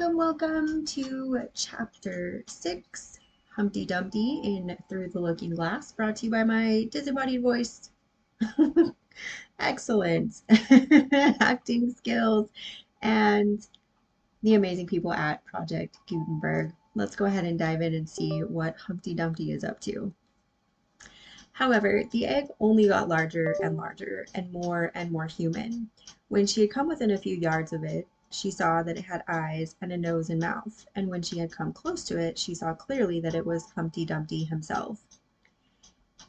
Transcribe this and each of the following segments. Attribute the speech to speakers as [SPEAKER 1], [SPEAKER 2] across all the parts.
[SPEAKER 1] Welcome to chapter 6, Humpty Dumpty in Through the Looking Glass, brought to you by my disembodied voice. Excellent acting skills and the amazing people at Project Gutenberg. Let's go ahead and dive in and see what Humpty Dumpty is up to. However, the egg only got larger and larger and more human. When she had come within a few yards of it, she saw that it had eyes and a nose and mouth, and when she had come close to it, she saw clearly that it was Humpty Dumpty himself.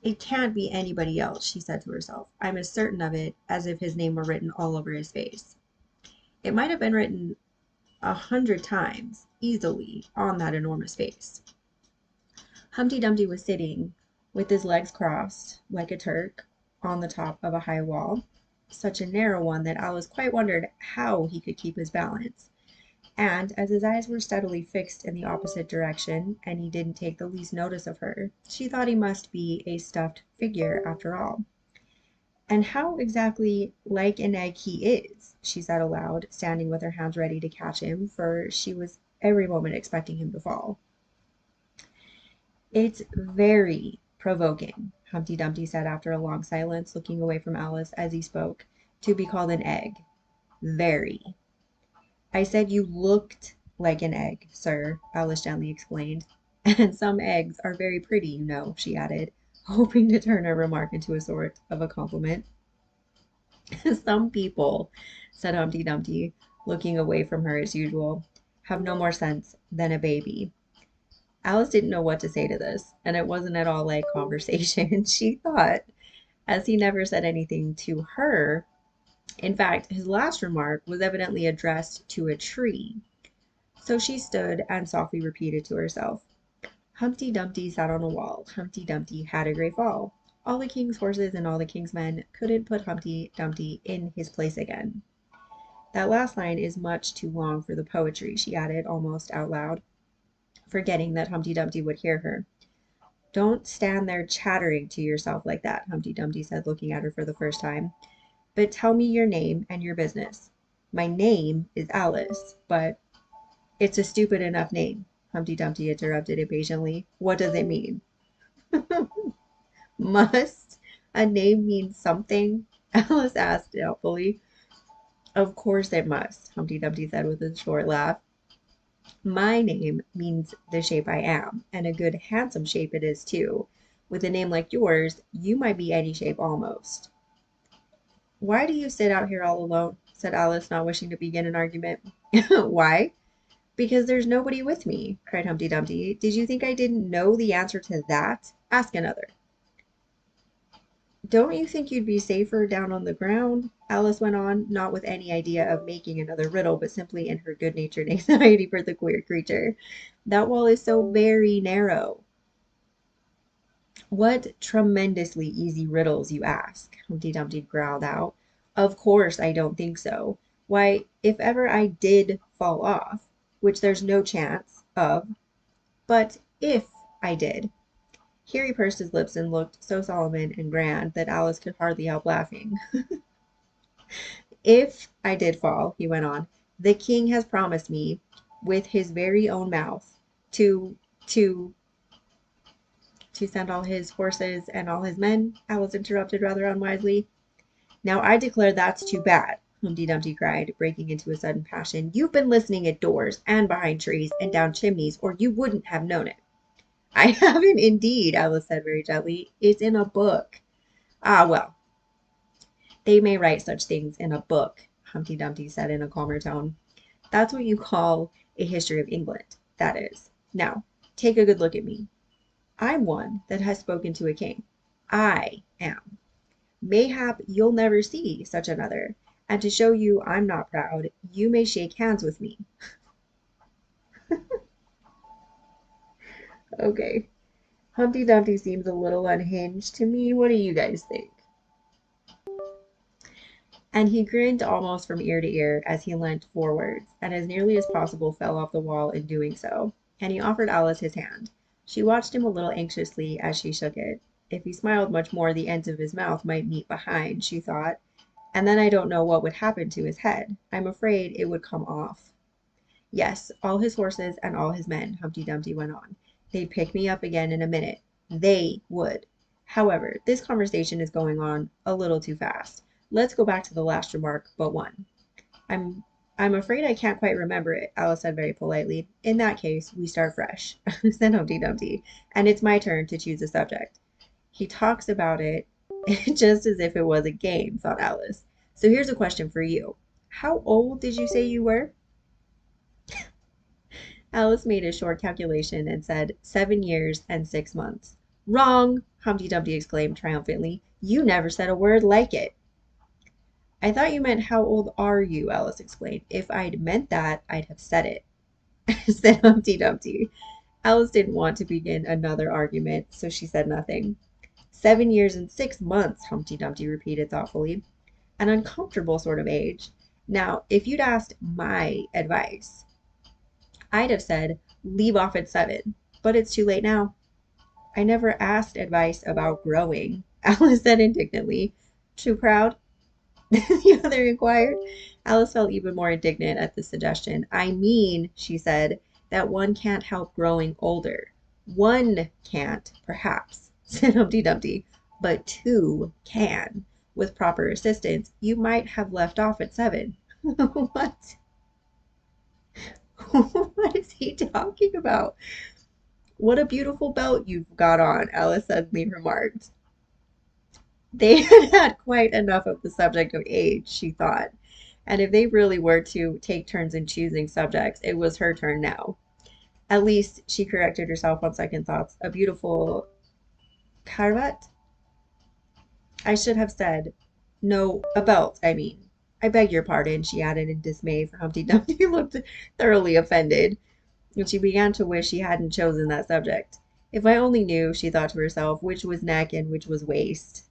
[SPEAKER 1] It can't be anybody else, she said to herself. I'm as certain of it as if his name were written all over his face. It might have been written 100 times, easily, on that enormous face. Humpty Dumpty was sitting with his legs crossed, like a Turk, on the top of a high wall, such a narrow one that Alice quite wondered how he could keep his balance. And as his eyes were steadily fixed in the opposite direction, and he didn't take the least notice of her, she thought he must be a stuffed figure after all. And how exactly like an egg he is, she said aloud, standing with her hands ready to catch him, for she was every moment expecting him to fall. It's very provoking, Humpty Dumpty said after a long silence, looking away from Alice as he spoke, to be called an egg. Very. I said you looked like an egg, sir, Alice gently explained. And some eggs are very pretty, you know, she added, hoping to turn her remark into a sort of a compliment. Some people, said Humpty Dumpty, looking away from her as usual, have no more sense than a baby. Alice didn't know what to say to this, and it wasn't at all like conversation. She thought, as he never said anything to her, in fact, his last remark was evidently addressed to a tree. So she stood and softly repeated to herself, Humpty Dumpty sat on a wall. Humpty Dumpty had a great fall. All the king's horses and all the king's men couldn't put Humpty Dumpty in his place again. That last line is much too long for the poetry, she added almost out loud, forgetting that Humpty Dumpty would hear her. Don't stand there chattering to yourself like that, Humpty Dumpty said, looking at her for the first time. But tell me your name and your business. My name is Alice, but it's a stupid enough name, Humpty Dumpty interrupted impatiently. What does it mean? Must a name mean something? Alice asked doubtfully. Of course it must, Humpty Dumpty said with a short laugh. My name means the shape I am, and a good handsome shape it is too. With a name like yours, you might be any shape almost. Why do you sit out here all alone? Said Alice, not wishing to begin an argument. Why? Because there's nobody with me, cried Humpty Dumpty. Did you think I didn't know the answer to that? Ask another. Don't you think you'd be safer down on the ground? Alice went on, not with any idea of making another riddle, but simply in her good-natured anxiety for the queer creature. That wall is so very narrow. What tremendously easy riddles you ask, Humpty Dumpty growled out. Of course I don't think so. Why, if ever I did fall off, which there's no chance of, but if I did. Here he pursed his lips and looked so solemn and grand that Alice could hardly help laughing. If I did fall, he went on, the king has promised me, with his very own mouth, to to to send all his horses and all his men, Alice interrupted rather unwisely. Now I declare that's too bad, Humpty Dumpty cried, breaking into a sudden passion. You've been listening at doors and behind trees and down chimneys, or you wouldn't have known it. I haven't indeed, Alice said very gently. It's in a book. Ah, well, they may write such things in a book, Humpty Dumpty said in a calmer tone. That's what you call a history of England, that is. Now, take a good look at me. I'm one that has spoken to a king. I am. Mayhap you'll never see such another, and to show you I'm not proud, you may shake hands with me. Okay. Humpty Dumpty seems a little unhinged to me. What do you guys think? And he grinned almost from ear to ear as he leant forwards, and as nearly as possible fell off the wall in doing so, and he offered Alice his hand. She watched him a little anxiously as she shook it. If he smiled much more, the ends of his mouth might meet behind, she thought, and then I don't know what would happen to his head. I'm afraid it would come off. Yes, all his horses and all his men, Humpty Dumpty went on. They'd pick me up again in a minute. They would. However, this conversation is going on a little too fast. Let's go back to the last remark, but one. I'm I'm afraid I can't quite remember it, Alice said very politely. In that case, we start fresh, said Humpty Dumpty, and it's my turn to choose a subject. He talks about it just as if it was a game, thought Alice. So here's a question for you. How old did you say you were? Alice made a short calculation and said 7 years and 6 months. Wrong, Humpty Dumpty exclaimed triumphantly. You never said a word like it. I thought you meant how old are you, Alice explained. If I'd meant that, I'd have said it, said Humpty Dumpty. Alice didn't want to begin another argument, so she said nothing. 7 years and 6 months, Humpty Dumpty repeated thoughtfully. An uncomfortable sort of age. Now, if you'd asked my advice, I'd have said, leave off at 7, but it's too late now. I never asked advice about growing, Alice said indignantly. Too proud? The other inquired. Alice felt even more indignant at this suggestion. I mean, she said, that one can't help growing older. One can't, perhaps, said Humpty Dumpty, but two can. With proper assistance, you might have left off at 7. What? What is he talking about? What a beautiful belt you've got on, Alice suddenly remarked. They had had quite enough of the subject of age, she thought, and if they really were to take turns in choosing subjects, it was her turn now. At least, she corrected herself on second thoughts, a beautiful cravat? I should have said, no, a belt, I mean. I beg your pardon, she added in dismay, for Humpty Dumpty looked thoroughly offended, and she began to wish she hadn't chosen that subject. If I only knew, she thought to herself, which was neck and which was waist.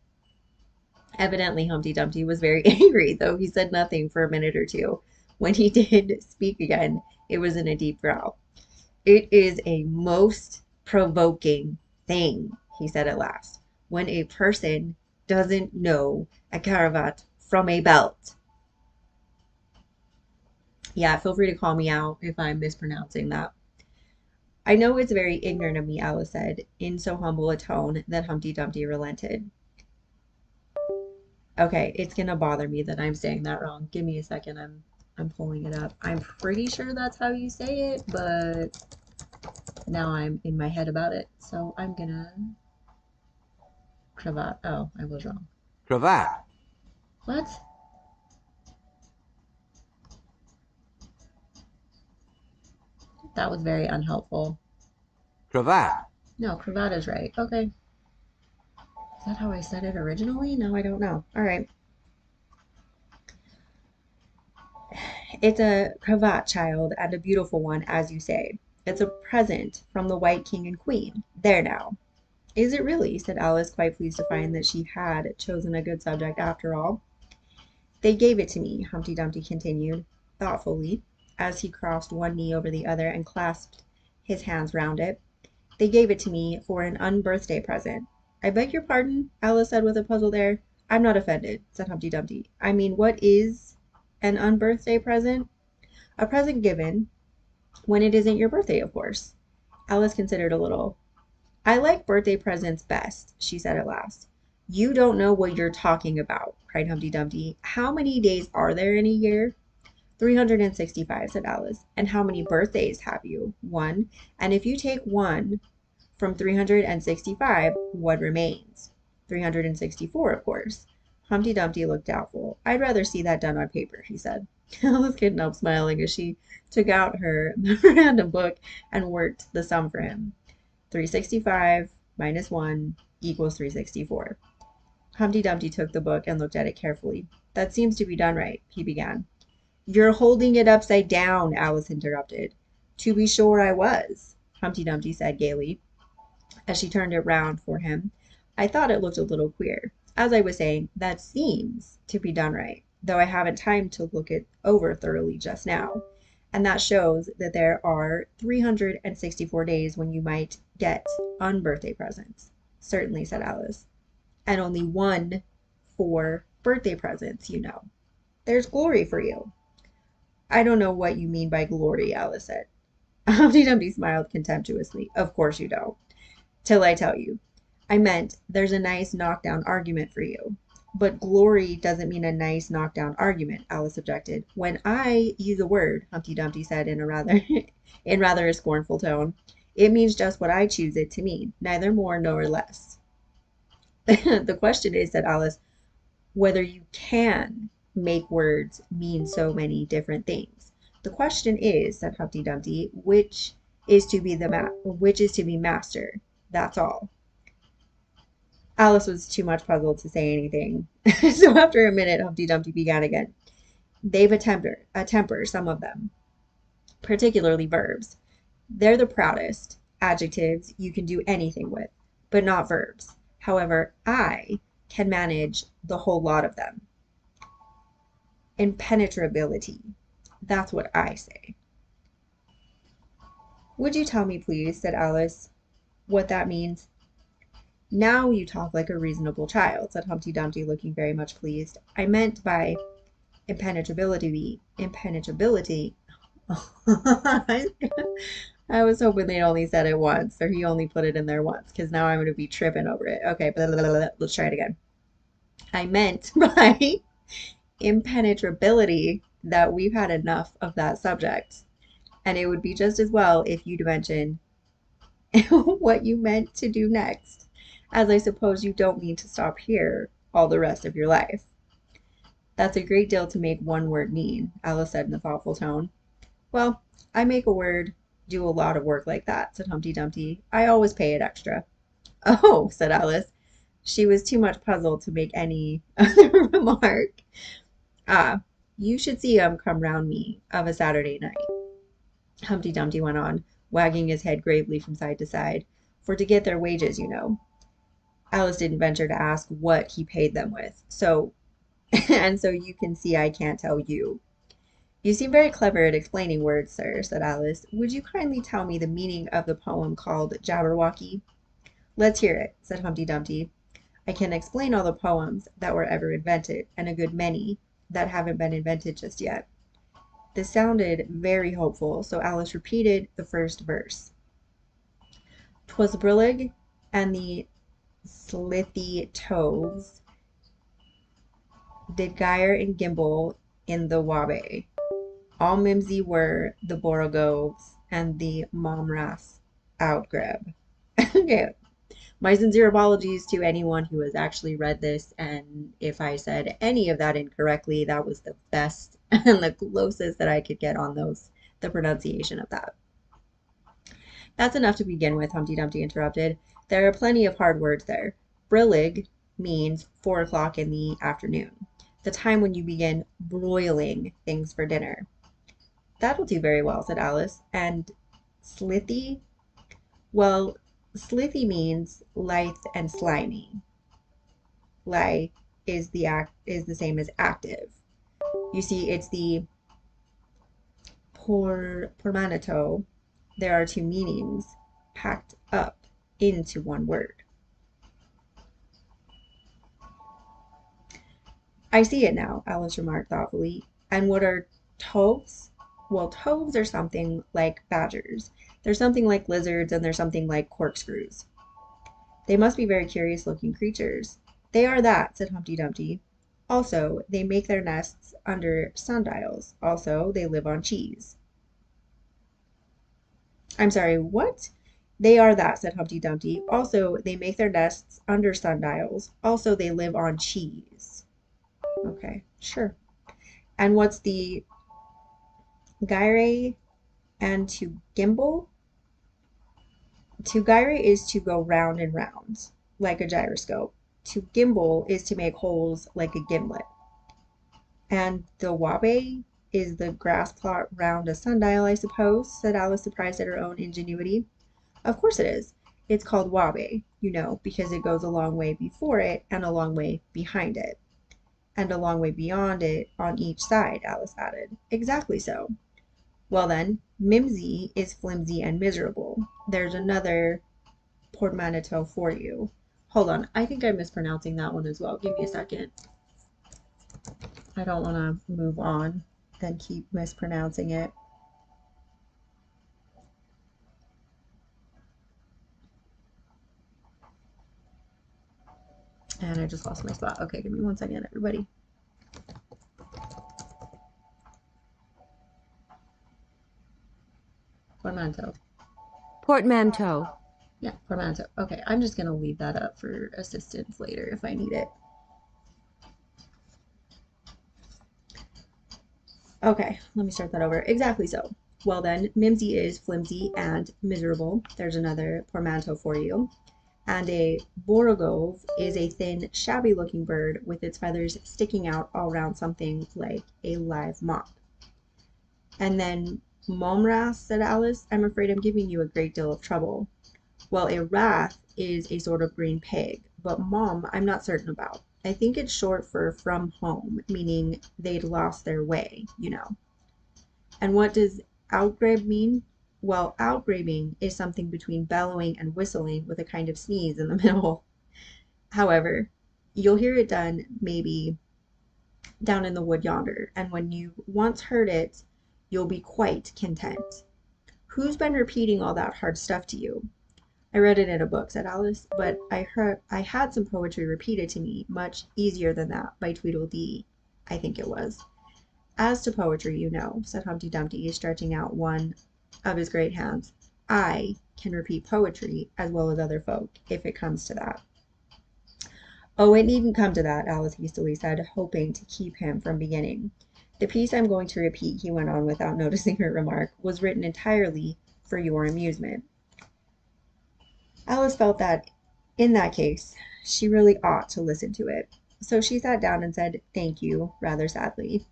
[SPEAKER 1] Evidently, Humpty Dumpty was very angry, though he said nothing for a minute or two. When he did speak again, it was in a deep growl. It is a most provoking thing, he said at last, when a person doesn't know a cravat from a belt. Yeah, feel free to call me out if I'm mispronouncing that. I know it's very ignorant of me, Alice said, in so humble a tone that Humpty Dumpty relented. Okay, it's gonna bother me that I'm saying that wrong. Give me a second. I'm pulling it up. I'm pretty sure that's how you say it, but now I'm in my head about it. So I'm gonna cravat. Oh, I was wrong.
[SPEAKER 2] Cravat.
[SPEAKER 1] What? That was very unhelpful.
[SPEAKER 2] Cravat.
[SPEAKER 1] No, cravat is right. Okay. Is that how I said it originally? No, I don't know. All right. It's a cravat, child, and a beautiful one, as you say. It's a present from the White King and Queen. There now. Is it really? Said Alice, quite pleased to find that she had chosen a good subject after all. They gave it to me, Humpty Dumpty continued, thoughtfully, as he crossed one knee over the other and clasped his hands round it. They gave it to me for an unbirthday present. I beg your pardon, Alice said with a puzzled air. I'm not offended, said Humpty Dumpty. I mean, what is an unbirthday present? A present given when it isn't your birthday, of course. Alice considered a little. I like birthday presents best, she said at last. You don't know what you're talking about, cried Humpty Dumpty. How many days are there in a year? 365, said Alice. And how many birthdays have you? One. And if you take one from 365, what remains? 364, of course. Humpty Dumpty looked doubtful. I'd rather see that done on paper, he said. Alice couldn't help smiling as she took out her memorandum book and worked the sum for him. 365 minus 1 equals 364. Humpty Dumpty took the book and looked at it carefully. That seems to be done right, he began. You're holding it upside down, Alice interrupted. To be sure I was, Humpty Dumpty said gaily, as she turned it round for him. I thought it looked a little queer. As I was saying, that seems to be done right, though I haven't time to look it over thoroughly just now. And that shows that there are 364 days when you might get unbirthday presents. Certainly, said Alice. And only one for birthday presents, you know. There's glory for you. I don't know what you mean by glory, Alice said. Humpty Dumpty smiled contemptuously. Of course you don't. Till I tell you. I meant there's a nice knockdown argument for you. But glory doesn't mean a nice knockdown argument, Alice objected. When I use a word, Humpty Dumpty said in a rather a scornful tone, it means just what I choose it to mean, neither more nor less. The question is, said Alice, whether you can make words mean so many different things. The question is, said Humpty Dumpty, which is to be master. That's all. Alice was too much puzzled to say anything. So after a minute, Humpty Dumpty began again. They've a temper, some of them, particularly verbs. They're the proudest. Adjectives you can do anything with, but not verbs. However, I can manage the whole lot of them. Impenetrability. That's what I say. Would you tell me, please, said Alice, what that means? Now you talk like a reasonable child, said Humpty Dumpty, looking very much pleased. I meant by impenetrability. I was hoping they'd only said it once, or he only put it in there once, because now I'm going to be tripping over it. Okay, blah, blah, blah, blah. Let's try it again. I meant by impenetrability that we've had enough of that subject, and it would be just as well if you'd mention what you meant to do next, as I suppose you don't mean to stop here all the rest of your life. That's a great deal to make one word mean, Alice said in a thoughtful tone. Well, I make a word do a lot of work like that, said Humpty Dumpty. I always pay it extra. Oh, said Alice. She was too much puzzled to make any other remark. Ah, you should see 'em come round me of a Saturday night, Humpty Dumpty went on, wagging his head gravely from side to side, for to get their wages, you know. Alice didn't venture to ask what he paid them with, so you can see I can't tell you. You seem very clever at explaining words, sir, said Alice. Would you kindly tell me the meaning of the poem called Jabberwocky? Let's hear it, said Humpty Dumpty. I can explain all the poems that were ever invented, and a good many that haven't been invented just yet. This sounded very hopeful, so Alice repeated the first verse. 'Twas brillig and the slithy toves did gyre and gimble in the wabe. All mimsy were the borogoves and the momras outgreb. Okay. My sincere apologies to anyone who has actually read this, and if I said any of that incorrectly, that was the best and the closest that I could get on the pronunciation of that. That's enough to begin with, Humpty Dumpty interrupted. There are plenty of hard words there. Brillig means 4 o'clock in the afternoon, the time when you begin broiling things for dinner. That'll do very well, said Alice. And slithy? Well, slithy means lithe and slimy. Lithe is the same as active. You see, it's the portmanteau. There are two meanings packed up into one word. I see it now, Alice remarked thoughtfully. And what are toves? Well, toves are something like badgers. They're something like lizards, and they're something like corkscrews. They must be very curious-looking creatures. They are that, said Humpty Dumpty. Also, they make their nests under sundials. Also, they live on cheese. I'm sorry, what? They are that, said Humpty Dumpty. Also, they make their nests under sundials. Also, they live on cheese. Okay, sure. And what's the gyre and to gimble? To gyre is to go round and round, like a gyroscope. To gimble is to make holes like a gimlet. And the wabe is the grass plot round a sundial, I suppose, said Alice, surprised at her own ingenuity. Of course it is. It's called wabe, you know, because it goes a long way before it and a long way behind it. And a long way beyond it on each side, Alice added. Exactly so. Well then, mimsy is flimsy and miserable. There's another portmanteau for you. Hold on, I think I'm mispronouncing that one as well. Give me a second. I don't want to move on and keep mispronouncing it. And I just lost my spot. Okay, give me 1 second, everybody. Portmanteau.
[SPEAKER 2] Portmanteau.
[SPEAKER 1] Yeah, portmanteau. Okay, I'm just going to leave that up for assistance later if I need it. Okay, let me start that over. Exactly so. Well then, mimsy is flimsy and miserable. There's another portmanteau for you. And a borogove is a thin, shabby-looking bird with its feathers sticking out all around something like a live mop. And then momras, said Alice, I'm afraid I'm giving you a great deal of trouble. Well, a wrath is a sort of green pig, but mom, I'm not certain about. I think it's short for from home, meaning they'd lost their way, you know. And what does outgrabe mean? Well, outgrabing is something between bellowing and whistling with a kind of sneeze in the middle. However, you'll hear it done maybe down in the wood yonder, and when you've once heard it, you'll be quite content. Who's been repeating all that hard stuff to you? I read it in a book, said Alice, but I had some poetry repeated to me, much easier than that, by Tweedledee, I think it was. As to poetry, you know, said Humpty Dumpty, stretching out one of his great hands, I can repeat poetry as well as other folk, if it comes to that. Oh, it needn't come to that, Alice hastily said, hoping to keep him from beginning. The piece I'm going to repeat, he went on without noticing her remark, was written entirely for your amusement. Alice felt that, in that case, she really ought to listen to it. So she sat down and said, thank you, rather sadly.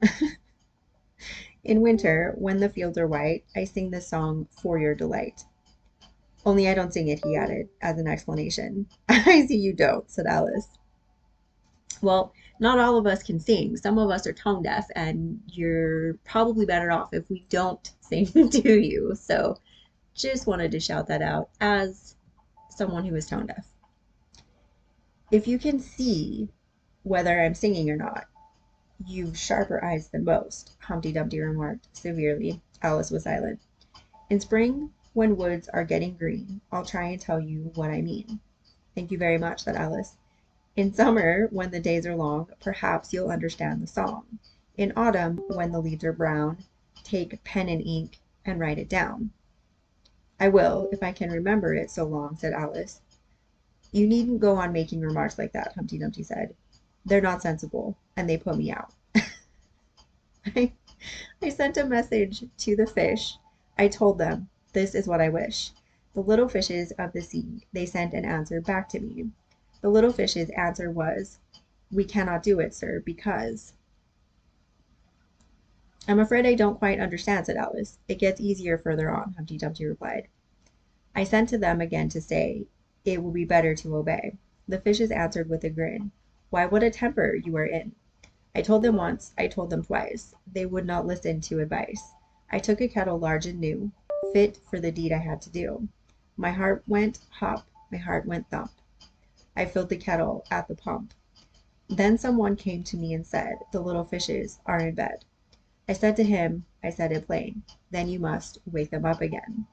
[SPEAKER 1] In winter, when the fields are white, I sing this song for your delight. Only I don't sing it, he added, as an explanation. I see you don't, said Alice. Well, not all of us can sing. Some of us are tone deaf, and you're probably better off if we don't sing to you. So just wanted to shout that out as someone who is tone deaf. If you can see whether I'm singing or not, you've sharper eyes than most, Humpty Dumpty remarked severely. Alice was silent. In spring, when woods are getting green, I'll try and tell you what I mean. Thank you very much, said Alice. In summer, when the days are long, perhaps you'll understand the song. In autumn, when the leaves are brown, take pen and ink and write it down. I will, if I can remember it so long, said Alice. You needn't go on making remarks like that, Humpty Dumpty said. They're not sensible, and they put me out. I sent a message to the fish. I told them, this is what I wish. The little fishes of the sea, they sent an answer back to me. The little fish's answer was, we cannot do it, sir, because... I'm afraid I don't quite understand, said Alice. It gets easier further on, Humpty Dumpty replied. I sent to them again to say, it will be better to obey. The fishes answered with a grin, why, what a temper you are in. I told them once, I told them twice. They would not listen to advice. I took a kettle large and new, fit for the deed I had to do. My heart went hop, my heart went thump. I filled the kettle at the pump. Then someone came to me and said, the little fishes are in bed. I said to him, I said it plain, then you must wake them up again.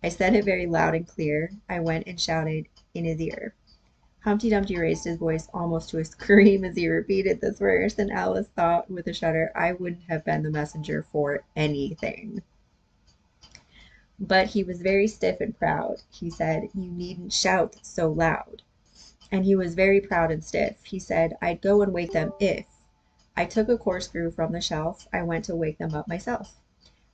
[SPEAKER 1] I said it very loud and clear. I went and shouted in his ear. Humpty Dumpty raised his voice almost to a scream as he repeated this verse, and Alice thought with a shudder, I wouldn't have been the messenger for anything. But he was very stiff and proud. He said, you needn't shout so loud. And he was very proud and stiff. He said, I'd go and wake them if. I took a corkscrew from the shelf. I went to wake them up myself.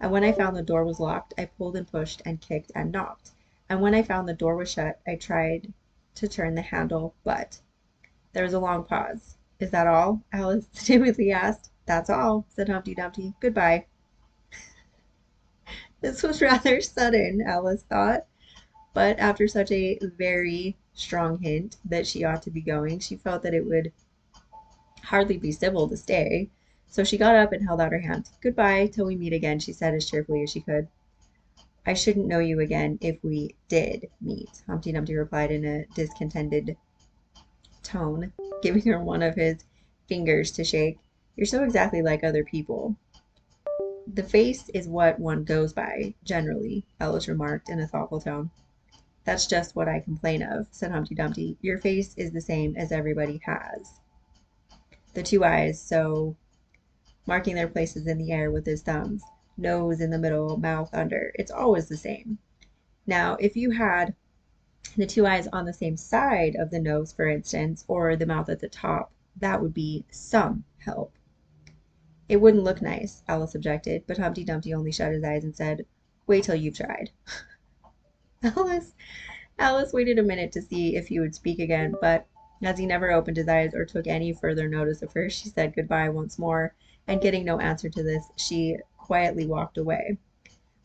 [SPEAKER 1] And when I found the door was locked, I pulled and pushed and kicked and knocked. And when I found the door was shut, I tried to turn the handle, but... There was a long pause. Is that all? Alice timidly asked. That's all, said Humpty Dumpty. Goodbye. This was rather sudden, Alice thought, but after such a very strong hint that she ought to be going, she felt that it would hardly be civil to stay. So she got up and held out her hand. Goodbye, till we meet again, she said as cheerfully as she could. I shouldn't know you again if we did meet, Humpty Dumpty replied in a discontented tone, giving her one of his fingers to shake. You're so exactly like other people. The face is what one goes by, generally, Alice remarked in a thoughtful tone. That's just what I complain of, said Humpty Dumpty. Your face is the same as everybody has. The two eyes, so marking their places in the air with his thumbs, nose in the middle, mouth under. It's always the same. Now, if you had the two eyes on the same side of the nose, for instance, or the mouth at the top, that would be some help. It wouldn't look nice, Alice objected, but Humpty Dumpty only shut his eyes and said, Wait till you've tried. Alice Alice waited a minute to see if he would speak again, but as he never opened his eyes or took any further notice of her, she said goodbye once more, and getting no answer to this, she quietly walked away.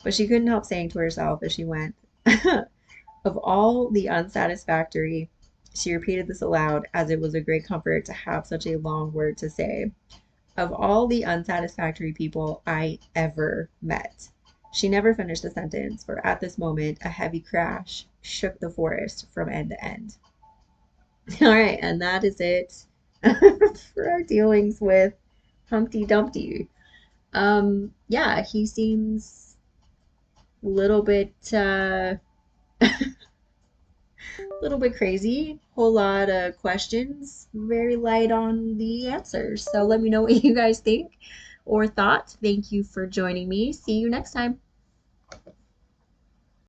[SPEAKER 1] But she couldn't help saying to herself as she went, Of all the unsatisfactory, she repeated this aloud, as it was a great comfort to have such a long word to say. Of all the unsatisfactory people I ever met. She never finished the sentence, for at this moment a heavy crash shook the forest from end to end. All right, and that is it for our dealings with Humpty Dumpty. Yeah, he seems a little bit crazy, whole lot of questions, very light on the answers. So let me know what you guys think or thought. Thank you for joining me. See you next time.